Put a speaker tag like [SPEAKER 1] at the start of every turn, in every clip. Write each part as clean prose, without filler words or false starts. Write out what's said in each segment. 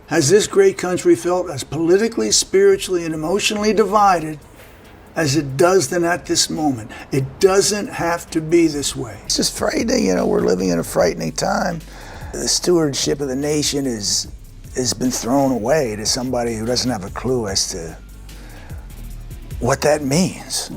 [SPEAKER 1] Has this great country felt as politically, spiritually, and emotionally divided as it does then at this moment? It doesn't have to be this way. It's just frightening, we're living in a frightening time. The stewardship of the nation has been thrown away to somebody who doesn't have a clue as to what that means.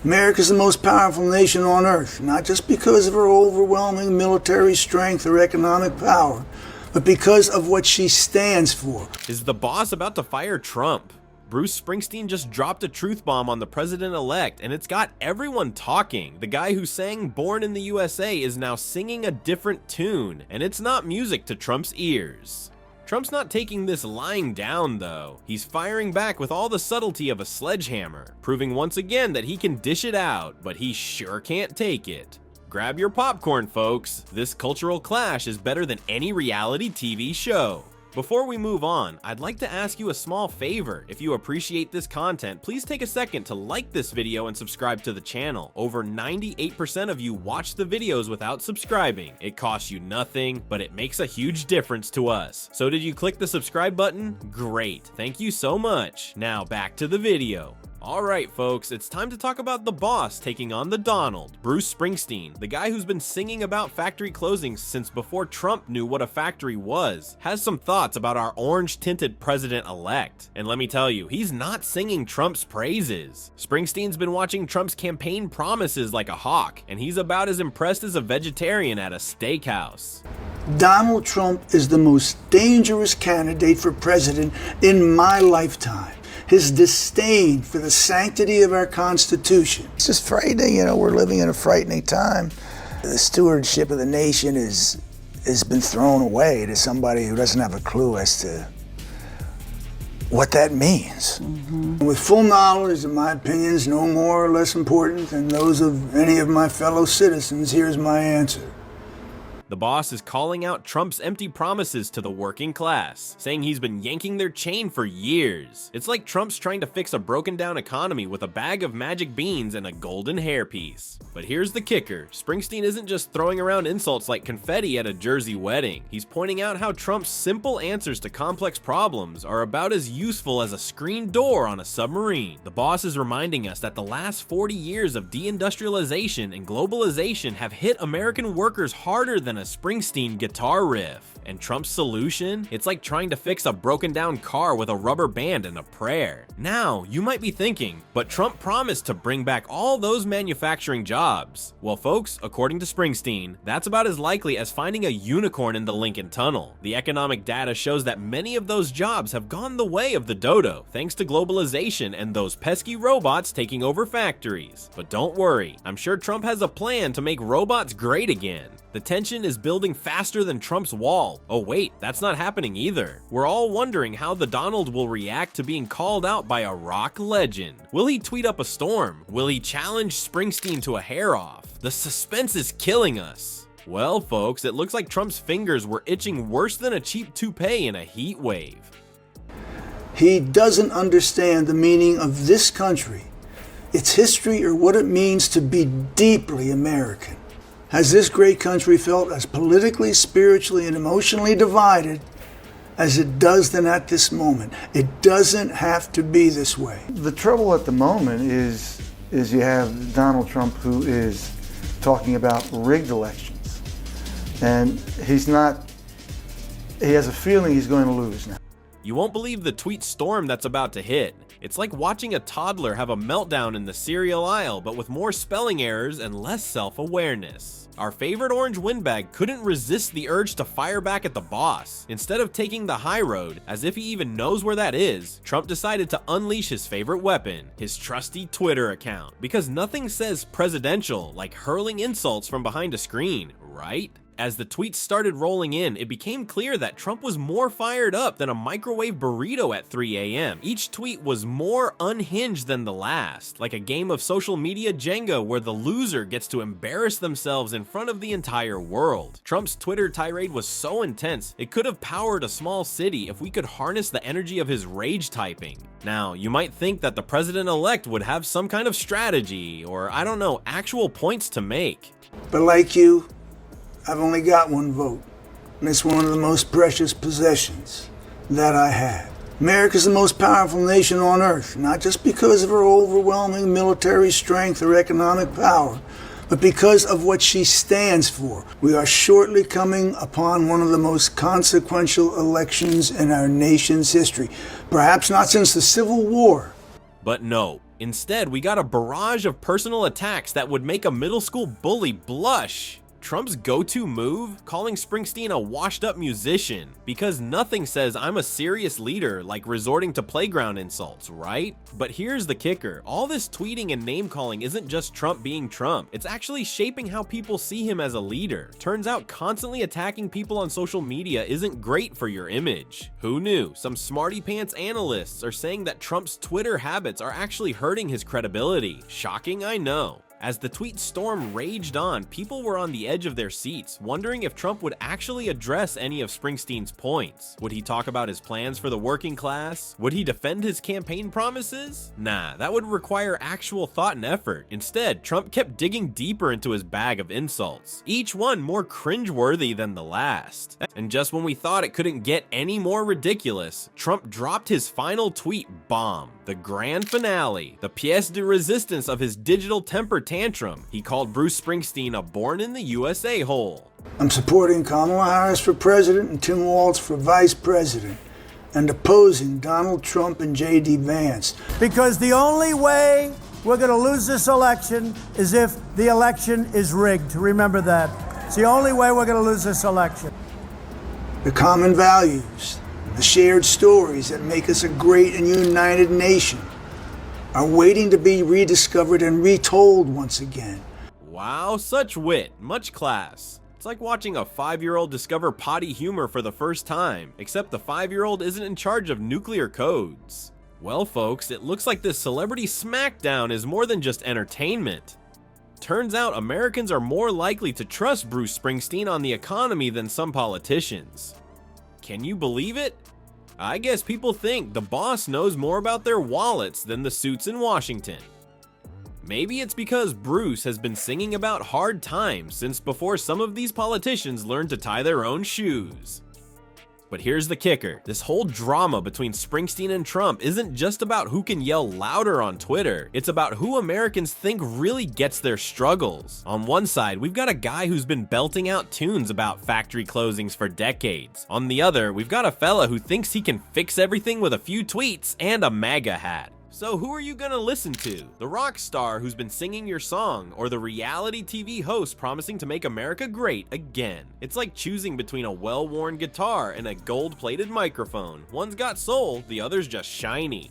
[SPEAKER 1] America's the most powerful nation on earth, not just because of her overwhelming military strength or economic power, but because of what she stands for.
[SPEAKER 2] Is the boss about to fire Trump? Bruce Springsteen just dropped a truth bomb on the president-elect, and it's got everyone talking. The guy who sang Born in the USA is now singing a different tune, and it's not music to Trump's ears. Trump's not taking this lying down, though. He's firing back with all the subtlety of a sledgehammer, proving once again that he can dish it out, but he sure can't take it. Grab your popcorn, folks. This cultural clash is better than any reality TV show. Before we move on, I'd like to ask you a small favor. If you appreciate this content, please take a second to like this video and subscribe to the channel. Over 98% of you watch the videos without subscribing. It costs you nothing, but it makes a huge difference to us. So did you click the subscribe button? Great, thank you so much. Now back to the video. Alright folks, it's time to talk about the boss taking on the Donald, Bruce Springsteen, the guy who's been singing about factory closings since before Trump knew what a factory was, has some thoughts about our orange-tinted president-elect. And let me tell you, he's not singing Trump's praises. Springsteen's been watching Trump's campaign promises like a hawk, and he's about as impressed as a vegetarian at a steakhouse.
[SPEAKER 1] Donald Trump is the most dangerous candidate for president in my lifetime. His disdain for the sanctity of our Constitution. It's just frightening, we're living in a frightening time. The stewardship of the nation has been thrown away to somebody who doesn't have a clue as to what that means. With full knowledge that my opinions no more or less important than those of any of my fellow citizens, here's my answer.
[SPEAKER 2] The boss is calling out Trump's empty promises to the working class, saying he's been yanking their chain for years. It's like Trump's trying to fix a broken down economy with a bag of magic beans and a golden hairpiece. But here's the kicker, Springsteen isn't just throwing around insults like confetti at a Jersey wedding. He's pointing out how Trump's simple answers to complex problems are about as useful as a screen door on a submarine. The boss is reminding us that the last 40 years of deindustrialization and globalization have hit American workers harder than a Springsteen guitar riff. And Trump's solution? It's like trying to fix a broken down car with a rubber band and a prayer. Now, you might be thinking, but Trump promised to bring back all those manufacturing jobs. Well folks, according to Springsteen, that's about as likely as finding a unicorn in the Lincoln Tunnel. The economic data shows that many of those jobs have gone the way of the dodo, thanks to globalization and those pesky robots taking over factories. But don't worry, I'm sure Trump has a plan to make robots great again. The tension is building faster than Trump's wall. Oh wait, that's not happening either. We're all wondering how the Donald will react to being called out by a rock legend. Will he tweet up a storm? Will he challenge Springsteen to a hair-off? The suspense is killing us. Well folks, it looks like Trump's fingers were itching worse than a cheap toupee in a heat wave.
[SPEAKER 1] He doesn't understand the meaning of this country, its history, or what it means to be deeply American. Has this great country felt as politically, spiritually, and emotionally divided as it does then at this moment? It doesn't have to be this way.
[SPEAKER 3] The trouble at the moment is you have Donald Trump, who is talking about rigged elections. And he has a feeling he's going to lose now.
[SPEAKER 2] You won't believe the tweet storm that's about to hit. It's like watching a toddler have a meltdown in the cereal aisle, but with more spelling errors and less self-awareness. Our favorite orange windbag couldn't resist the urge to fire back at the boss. Instead of taking the high road, as if he even knows where that is, Trump decided to unleash his favorite weapon, his trusty Twitter account. Because nothing says presidential like hurling insults from behind a screen, right? As the tweets started rolling in, it became clear that Trump was more fired up than a microwave burrito at 3 a.m. Each tweet was more unhinged than the last, like a game of social media Jenga where the loser gets to embarrass themselves in front of the entire world. Trump's Twitter tirade was so intense, it could have powered a small city if we could harness the energy of his rage typing. Now, you might think that the president-elect would have some kind of strategy, or I don't know, actual points to make.
[SPEAKER 1] But like you, I've only got one vote, and it's one of the most precious possessions that I have. America is the most powerful nation on earth, not just because of her overwhelming military strength or economic power, but because of what she stands for. We are shortly coming upon one of the most consequential elections in our nation's history, perhaps not since the Civil War.
[SPEAKER 2] But no, instead we got a barrage of personal attacks that would make a middle school bully blush. Trump's go-to move? Calling Springsteen a washed-up musician, because nothing says I'm a serious leader like resorting to playground insults, right? But here's the kicker, all this tweeting and name-calling isn't just Trump being Trump, it's actually shaping how people see him as a leader. Turns out constantly attacking people on social media isn't great for your image. Who knew? Some smarty-pants analysts are saying that Trump's Twitter habits are actually hurting his credibility. Shocking, I know. As the tweet storm raged on, people were on the edge of their seats, wondering if Trump would actually address any of Springsteen's points. Would he talk about his plans for the working class? Would he defend his campaign promises? Nah, that would require actual thought and effort. Instead, Trump kept digging deeper into his bag of insults, each one more cringeworthy than the last. And just when we thought it couldn't get any more ridiculous, Trump dropped his final tweet bomb, the grand finale, the pièce de résistance of his digital temper tantrum. He called Bruce Springsteen a born in the USA hole.
[SPEAKER 1] I'm supporting Kamala Harris for president and Tim Walz for vice president, and opposing Donald Trump and J.D. Vance.
[SPEAKER 4] Because the only way we're going to lose this election is if the election is rigged. Remember that. It's the only way we're going to lose this election.
[SPEAKER 1] The common values, the shared stories that make us a great and united nation are waiting to be rediscovered and retold once again.
[SPEAKER 2] Wow, such wit, much class. It's like watching a 5-year-old discover potty humor for the first time, except the 5-year-old isn't in charge of nuclear codes. Well folks, it looks like this celebrity smackdown is more than just entertainment. Turns out Americans are more likely to trust Bruce Springsteen on the economy than some politicians. Can you believe it? I guess people think the boss knows more about their wallets than the suits in Washington. Maybe it's because Bruce has been singing about hard times since before some of these politicians learned to tie their own shoes. But here's the kicker, this whole drama between Springsteen and Trump isn't just about who can yell louder on Twitter, it's about who Americans think really gets their struggles. On one side, we've got a guy who's been belting out tunes about factory closings for decades. On the other, we've got a fella who thinks he can fix everything with a few tweets and a MAGA hat. So who are you gonna listen to? The rock star who's been singing your song, or the reality TV host promising to make America great again? It's like choosing between a well-worn guitar and a gold-plated microphone. One's got soul, the other's just shiny.